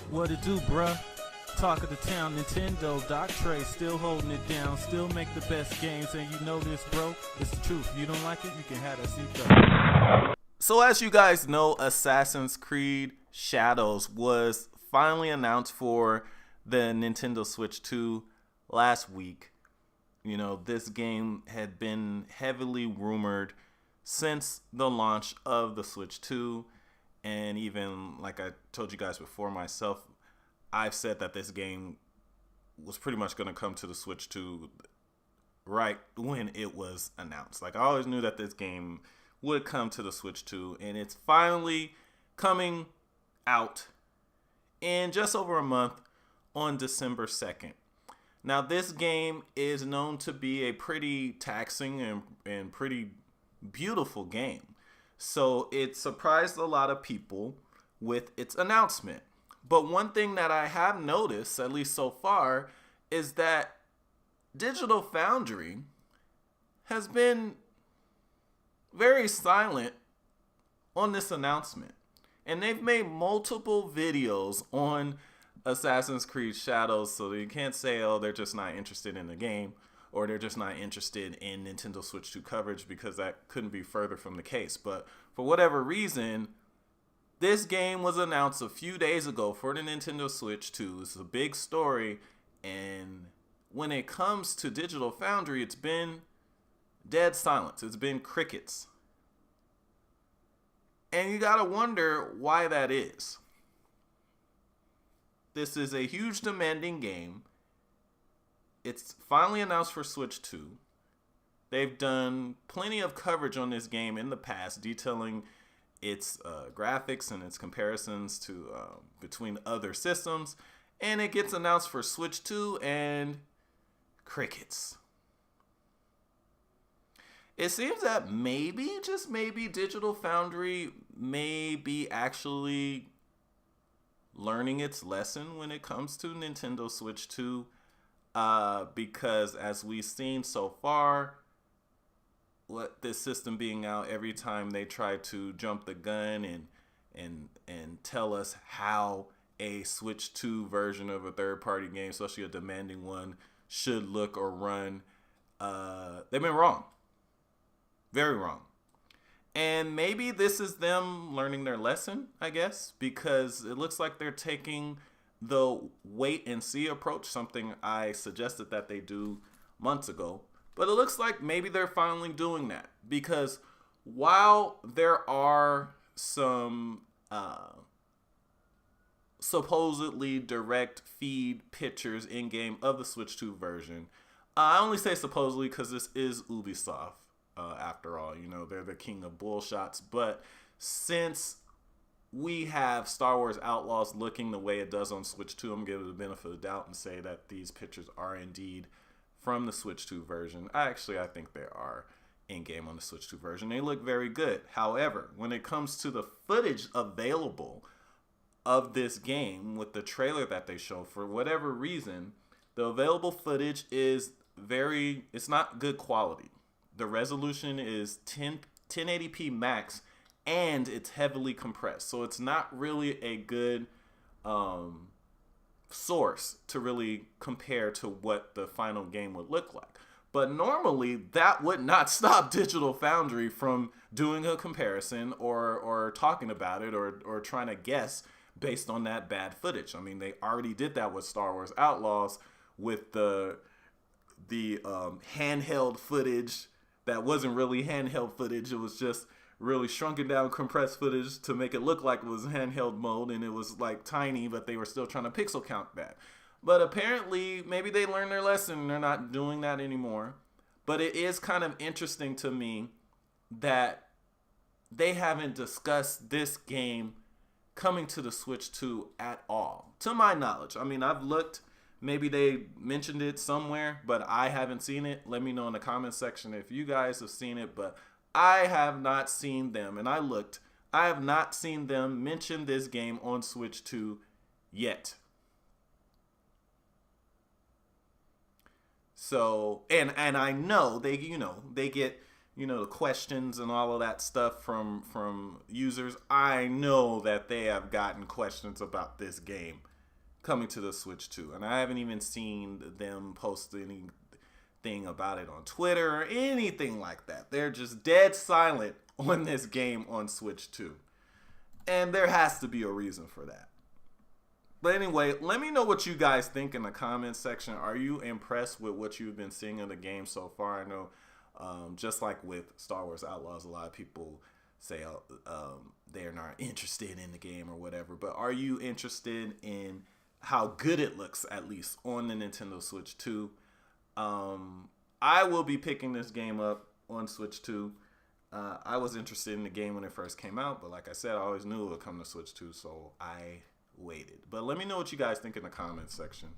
What it do, bruh? Talk of the town, Nintendo, Doc Trey, still holding it down, still make the best games, and you know this, bro. It's the truth. You don't like it, you can have that seatbelt. So as you guys know, Assassin's Creed Shadows was finally announced for the Nintendo Switch 2 last week. You know, this game had been heavily rumored since the launch of the Switch 2. And even, like I told you guys before myself, I've said that this game was pretty much going to come to the Switch 2 right when it was announced. Like, I always knew that this game would come to the Switch 2, and it's finally coming out in just over a month on December 2nd. Now, this game is known to be a pretty taxing and pretty beautiful game. So it surprised a lot of people with its announcement. But one thing that I have noticed, at least so far, is that Digital Foundry has been very silent on this announcement. And they've made multiple videos on Assassin's Creed Shadows, so you can't say, oh, they're just not interested in the game, or they're just not interested in Nintendo Switch 2 coverage, because that couldn't be further from the case. But for whatever reason, this game was announced a few days ago for the Nintendo Switch 2. It's a big story, and when it comes to Digital Foundry, it's been dead silence. It's been crickets. And you gotta wonder why that is. This is a huge demanding game. It's finally announced for Switch 2. They've done plenty of coverage on this game in the past, detailing its graphics and its comparisons to between other systems. And it gets announced for Switch 2 and crickets. It seems that maybe, just maybe, Digital Foundry may be actually learning its lesson when it comes to Nintendo Switch 2. Because as we've seen so far, what this system being out, every time they try to jump the gun and tell us how a Switch 2 version of a third-party game, especially a demanding one, should look or run, they've been wrong. Very wrong. And maybe this is them learning their lesson, I guess, because it looks like they're taking the wait and see approach, something I suggested that they do months ago. But it looks like maybe they're finally doing that, because while there are some supposedly direct feed pictures in game of the Switch 2 version, I only say supposedly because this is Ubisoft. After all, you know, they're the king of bullshots. But since we have Star Wars Outlaws looking the way it does on Switch 2, I'm going to give it the benefit of the doubt and say that these pictures are indeed from the Switch 2 version. I think they are in-game on the Switch 2 version. They look very good. However, when it comes to the footage available of this game with the trailer that they show, for whatever reason, the available footage is it's not good quality. The resolution is 1080p max, and it's heavily compressed. So it's not really a good source to really compare to what the final game would look like. But normally, that would not stop Digital Foundry from doing a comparison or talking about it or trying to guess based on that bad footage. I mean, they already did that with Star Wars Outlaws with the handheld footage that wasn't really handheld footage. It was just really shrunken down compressed footage to make it look like it was handheld mode, and it was like tiny, but they were still trying to pixel count that. But apparently maybe they learned their lesson and they're not doing that anymore. But it is kind of interesting to me that they haven't discussed this game coming to the Switch 2 at all, to my knowledge. I mean, I've looked. Maybe they mentioned it somewhere, but I haven't seen it. Let me know in the comment section if you guys have seen it, but I have not seen them, and I looked. I have not seen them mention this game on Switch 2 yet. So, and I know they get the questions and all of that stuff from users. I know that they have gotten questions about this game coming to the Switch 2. And I haven't even seen them post anything about it on Twitter or anything like that. They're just dead silent on this game on Switch 2. And there has to be a reason for that. But anyway, let me know what you guys think in the comments section. Are you impressed with what you've been seeing in the game so far? I know just like with Star Wars Outlaws, a lot of people say they're not interested in the game or whatever. But are you interested in how good it looks, at least on the Nintendo Switch 2? I will be picking this game up on Switch 2. I was interested in the game when it first came out, but like I said, I always knew it would come to Switch 2, so I waited. But let me know what you guys think in the comments section.